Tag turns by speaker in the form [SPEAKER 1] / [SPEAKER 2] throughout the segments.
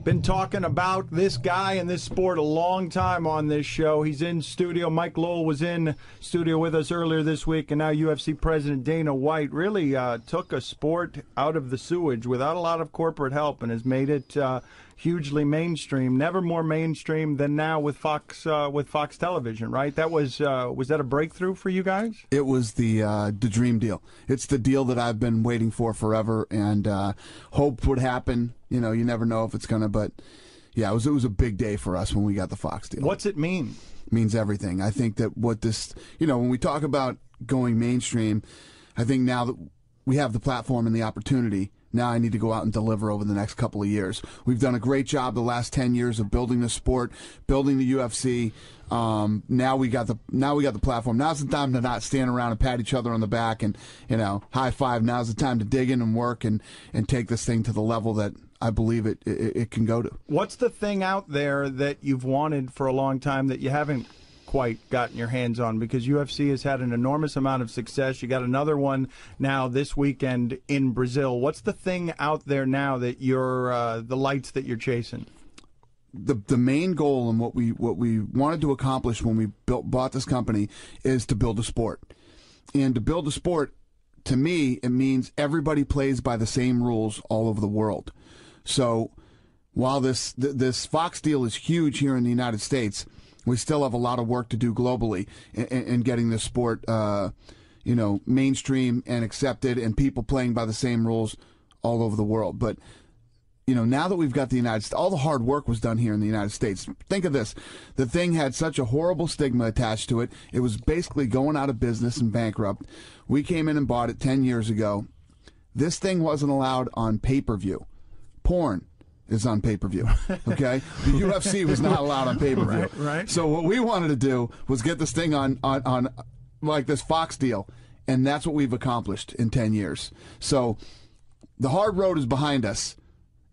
[SPEAKER 1] Been talking about this guy and this sport a long time on this show. He's in studio. Mike Lowell was in studio with us earlier this week, and now UFC President Dana White really took a sport out of the sewage without a lot of corporate help and has made it hugely mainstream. Never more mainstream than now with Fox Television, right? That was that a breakthrough for you guys?
[SPEAKER 2] It was the dream deal. It's the deal that I've been waiting for forever and hoped would happen. You know, you never know if it's going to, but yeah, it was a big day for us when we got the Fox deal.
[SPEAKER 1] What's it mean?
[SPEAKER 2] It means everything. I think that what this, when we talk about going mainstream, I think now that we have the platform and the opportunity, now I need to go out and deliver over the next couple of years. We've done a great job the last 10 years of building the sport, building the UFC. Now we got the platform. Now's the time to not stand around and pat each other on the back and high five. Now's the time to dig in and work and take this thing to the level that I believe it can go to.
[SPEAKER 1] What's the thing out there that you've wanted for a long time that you haven't quite gotten your hands on? Because UFC has had an enormous amount of success. You got another one now this weekend in Brazil. What's the thing out there now that you're the lights that you're chasing?
[SPEAKER 2] The main goal and what we wanted to accomplish when we bought this company is to build a sport. And to build a sport, to me, it means everybody plays by the same rules all over the world. So while this Fox deal is huge here in the United States, we still have a lot of work to do globally in getting this sport, mainstream and accepted, and people playing by the same rules all over the world. But now that we've got the United States, all the hard work was done here in the United States. Think of this: the thing had such a horrible stigma attached to it. It was basically going out of business and bankrupt. We came in and bought it 10 years ago. This thing wasn't allowed on pay-per-view. Porn is on pay-per-view, okay? The UFC was not allowed on pay-per-view.
[SPEAKER 1] Right.
[SPEAKER 2] So what we wanted to do was get this thing on like this Fox deal, and that's what we've accomplished in 10 years. So the hard road is behind us.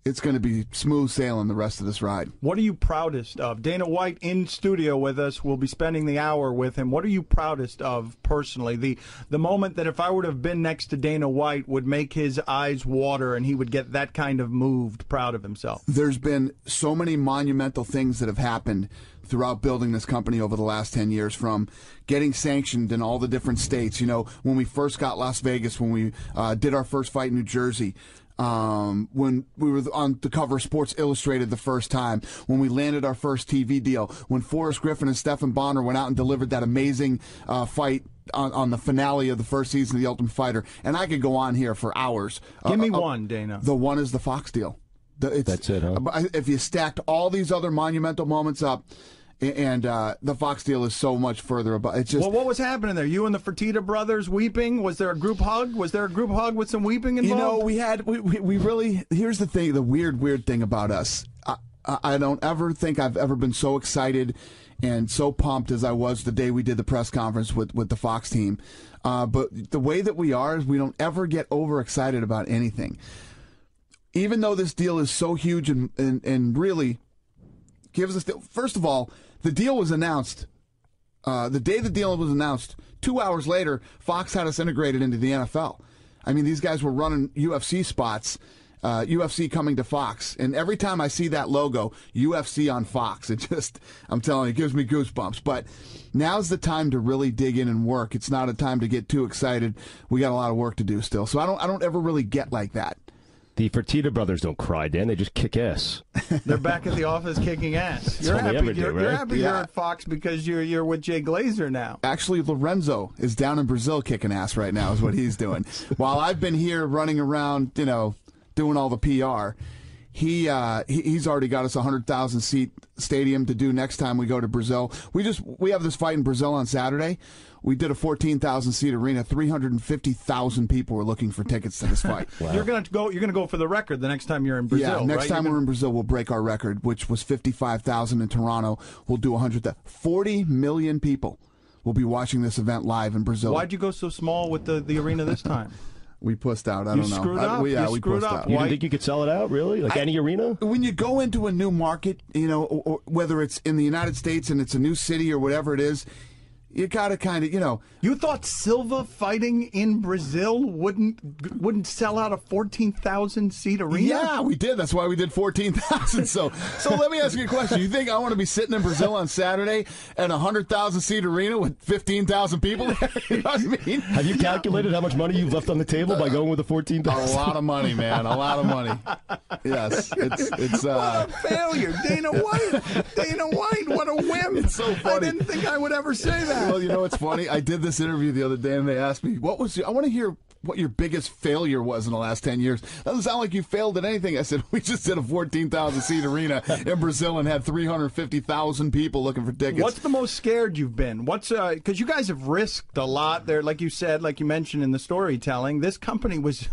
[SPEAKER 2] It's going to be smooth sailing the rest of this ride.
[SPEAKER 1] What are you proudest of? Dana White in studio with us. We'll be spending the hour with him. What are you proudest of personally? The moment that if I would have been next to Dana White would make his eyes water and he would get that kind of moved, proud of himself.
[SPEAKER 2] There's been so many monumental things that have happened throughout building this company over the last 10 years, from getting sanctioned in all the different states. When we first got Las Vegas, when we did our first fight in New Jersey, when we were on the cover of Sports Illustrated the first time, when we landed our first TV deal, when Forrest Griffin and Stephan Bonner went out and delivered that amazing fight on the finale of the first season of The Ultimate Fighter. And I could go on here for hours.
[SPEAKER 1] Give me one, Dana.
[SPEAKER 2] The one is the Fox deal.
[SPEAKER 3] That's it, huh?
[SPEAKER 2] If you stacked all these other monumental moments up, and the Fox deal is so much further above. It's just,
[SPEAKER 1] well, what was happening there? You and the Fertitta brothers weeping? Was there a group hug? Was there a group hug with some weeping involved?
[SPEAKER 2] We really. Here's the thing. The weird thing about us. I don't ever think I've ever been so excited and so pumped as I was the day we did the press conference with the Fox team. But the way that we are is we don't ever get overexcited about anything. Even though this deal is so huge and really gives us first of all, the deal was announced. The day the deal was announced, 2 hours later, Fox had us integrated into the NFL. I mean, these guys were running UFC spots, UFC coming to Fox. And every time I see that logo, UFC on Fox, I'm telling you, it gives me goosebumps. But now's the time to really dig in and work. It's not a time to get too excited. We got a lot of work to do still. So I don't ever really get like that.
[SPEAKER 3] The Fertitta brothers don't cry, Dan. They just kick ass.
[SPEAKER 1] They're back at the office kicking ass. You're happy. You're happy you're at Fox because you're with Jay Glazer now.
[SPEAKER 2] Actually, Lorenzo is down in Brazil kicking ass right now. Is what he's doing. While I've been here running around, doing all the PR. He's already got us a 100,000 seat stadium to do next time we go to Brazil. We have this fight in Brazil on Saturday. We did a 14,000 seat arena. 350,000 people were looking for tickets to this fight.
[SPEAKER 1] Wow. You're going to go for the record the next time you're in Brazil.
[SPEAKER 2] Yeah, next
[SPEAKER 1] right?
[SPEAKER 2] time we're in Brazil, we'll break our record, which was 55,000 in Toronto. We'll do 100,000. 40 million people will be watching this event live in Brazil.
[SPEAKER 1] Why'd you go so small with the arena this time?
[SPEAKER 2] We pussed out. I don't know.
[SPEAKER 1] Screwed up?
[SPEAKER 2] We
[SPEAKER 1] screwed
[SPEAKER 2] pussed
[SPEAKER 1] up.
[SPEAKER 2] out.
[SPEAKER 3] You didn't think you could sell it out, really? Like any arena?
[SPEAKER 2] When you go into a new market, or whether it's in the United States and it's a new city or whatever it is, you got to kind of,
[SPEAKER 1] You thought Silva fighting in Brazil wouldn't sell out a 14,000 seat arena?
[SPEAKER 2] Yeah, we did. That's why we did 14,000. So let me ask you a question. You think I want to be sitting in Brazil on Saturday at a 100,000 seat arena with 15,000 people there? You know what I mean?
[SPEAKER 3] Have you calculated how much money you've left on the table by going with the 14,000?
[SPEAKER 2] A lot of money, man. A lot of money. Yes, it's
[SPEAKER 1] what a failure, Dana White. Dana White, what a whim.
[SPEAKER 2] It's so funny.
[SPEAKER 1] I didn't think I would ever say that.
[SPEAKER 2] Well, it's funny. I did this interview the other day, and they asked me, I want to hear what your biggest failure was in the last 10 years. Doesn't sound like you failed at anything. I said, we just did a 14,000 seat arena in Brazil and had 350,000 people looking for tickets.
[SPEAKER 1] What's the most scared you've been? Because you guys have risked a lot there, like you said, like you mentioned in the storytelling. This company was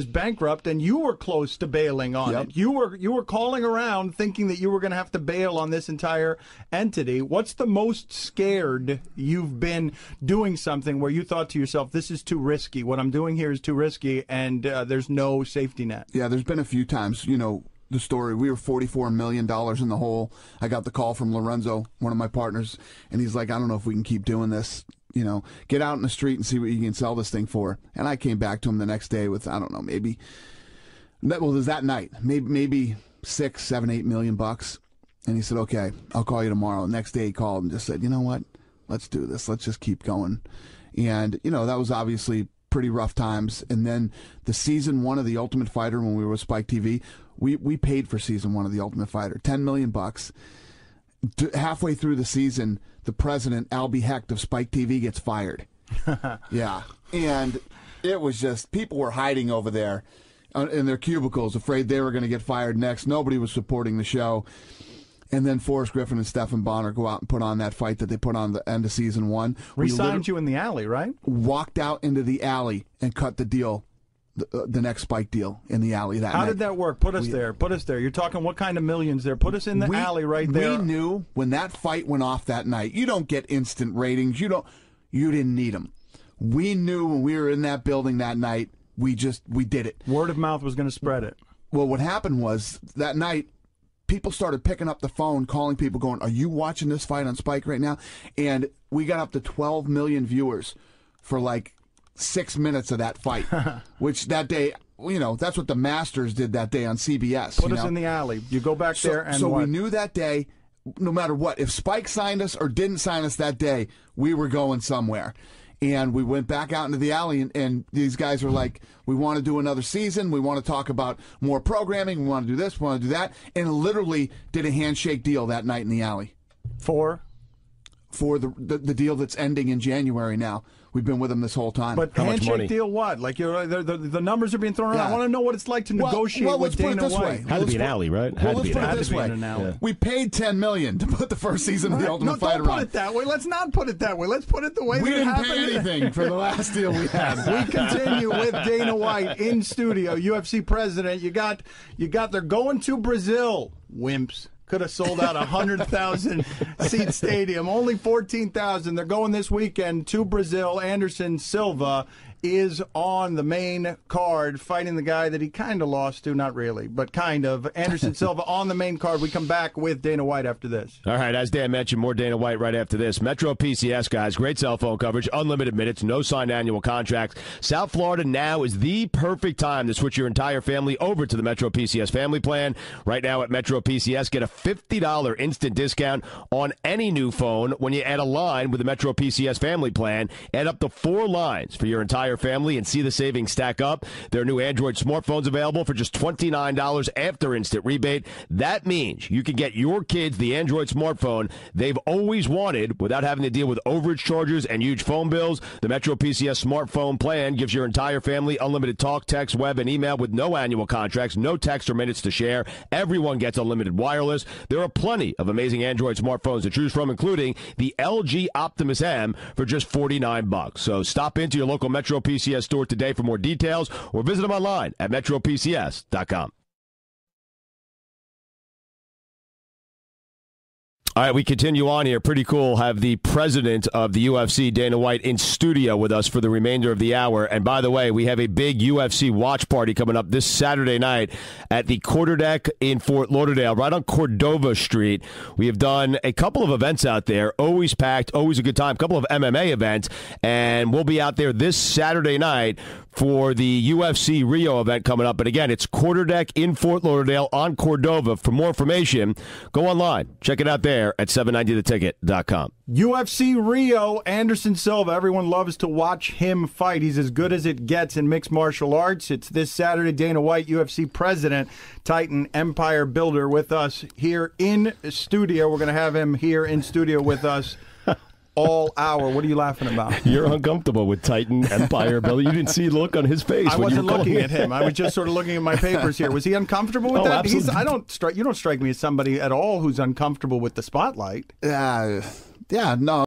[SPEAKER 1] bankrupt, and you were close to bailing on it. You were calling around thinking that you were going to have to bail on this entire entity. What's the most scared you've been doing something where you thought to yourself, this is too risky. What I'm doing here is too risky, and there's no safety net?
[SPEAKER 2] Yeah, there's been a few times, the story. We were $44 million in the hole. I got the call from Lorenzo, one of my partners, and he's like, I don't know if we can keep doing this. Get out in the street and see what you can sell this thing for. And I came back to him the next day with, I don't know, maybe, it was that night, maybe $6, $7, $8 million. And he said, okay, I'll call you tomorrow. The next day he called and just said, you know what? Let's do this. Let's just keep going. And, that was obviously pretty rough times. And then the season 1 of The Ultimate Fighter, when we were with Spike TV, we paid for season 1 of The Ultimate Fighter, $10 million. Halfway through the season, the president, Albie Hecht of Spike TV, gets fired. Yeah. And it was just, people were hiding over there in their cubicles, afraid they were going to get fired next. Nobody was supporting the show. And then Forrest Griffin and Stephan Bonner go out and put on that fight that they put on the end of season 1.
[SPEAKER 1] Re-signed you in the alley, right?
[SPEAKER 2] Walked out into the alley and cut the deal, the next Spike deal in the alley that night.
[SPEAKER 1] How did that work? Put us there. You're talking what kind of millions there? Put us in the alley right there.
[SPEAKER 2] We knew when that fight went off that night, you don't get instant ratings. You didn't need them. We knew when we were in that building that night, we did it.
[SPEAKER 1] Word of mouth was going to spread it.
[SPEAKER 2] Well, what happened was that night, people started picking up the phone, calling people, going, are you watching this fight on Spike right now? And we got up to 12 million viewers for like 6 minutes of that fight, which that day, that's what the Masters did that day on CBS.
[SPEAKER 1] Put us in the alley. You go back there and
[SPEAKER 2] So we knew that day, no matter what, if Spike signed us or didn't sign us that day, we were going somewhere. And we went back out into the alley, and these guys were like, we want to do another season. We want to talk about more programming. We want to do this. We want to do that. And literally did a handshake deal that night in the alley.
[SPEAKER 1] For
[SPEAKER 2] the deal that's ending in January now. We've been with them this whole time.
[SPEAKER 1] But handshake deal what? Like the numbers are being thrown around. I want to know what it's like to negotiate with Dana White.
[SPEAKER 3] Had to be an alley, right?
[SPEAKER 2] Let's put it this way. We paid $10 million to put the first season of The Ultimate Fighter on.
[SPEAKER 1] Don't put it that way. Let's not put it that way. Let's put it the way
[SPEAKER 2] we
[SPEAKER 1] that it
[SPEAKER 2] didn't
[SPEAKER 1] happened.
[SPEAKER 2] pay anything for the last deal we had.
[SPEAKER 1] We continue with Dana White in studio, UFC president. You got. They're going to Brazil. Wimps. Could have sold out a 100,000 seat stadium. Only 14,000. They're going this weekend to Brazil. Anderson Silva is on the main card fighting the guy that he kind of lost to. Not really, but kind of. Anderson Silva on the main card. We come back with Dana White after this.
[SPEAKER 3] All right, as Dan mentioned, more Dana White right after this. Metro PCS, guys, great cell phone coverage, unlimited minutes, no signed annual contracts. South Florida now is the perfect time to switch your entire family over to the Metro PCS family plan. Right now at Metro PCS, get a $50 instant discount on any new phone when you add a line with the Metro PCS family plan. Add up to 4 lines for your entire family and see the savings stack up. There are new Android smartphones available for just $29 after instant rebate. That means you can get your kids the Android smartphone they've always wanted without having to deal with overage charges and huge phone bills. The Metro PCS smartphone plan gives your entire family unlimited talk, text, web, and email with no annual contracts, no text or minutes to share. Everyone gets unlimited wireless. There are plenty of amazing Android smartphones to choose from, including the LG Optimus M for just $49. So stop into your local Metro PCS store today for more details or visit them online at metropcs.com. All right, we continue on here. Pretty cool. Have the president of the UFC, Dana White, in studio with us for the remainder of the hour. And by the way, we have a big UFC watch party coming up this Saturday night at the Quarterdeck in Fort Lauderdale, right on Cordova Street. We have done a couple of events out there. Always packed, always a good time. A couple of MMA events. And we'll be out there this Saturday night for the UFC Rio event coming up. And again, it's Quarterdeck in Fort Lauderdale on Cordova. For more information, go online. Check it out there at 790theticket.com.
[SPEAKER 1] UFC Rio, Anderson Silva. Everyone loves to watch him fight. He's as good as it gets in mixed martial arts. It's this Saturday. Dana White, UFC president, Titan Empire Builder, with us here in studio. We're going to have him here in studio with us all hour. What are you laughing about?
[SPEAKER 3] You're uncomfortable with Titan Empire Builder. You didn't see the look on his face.
[SPEAKER 1] I wasn't looking at him. I was just sort of looking at my papers here. Was he uncomfortable with that?
[SPEAKER 3] Absolutely.
[SPEAKER 1] You don't strike me as somebody at all who's uncomfortable with the spotlight.
[SPEAKER 2] Yeah, no.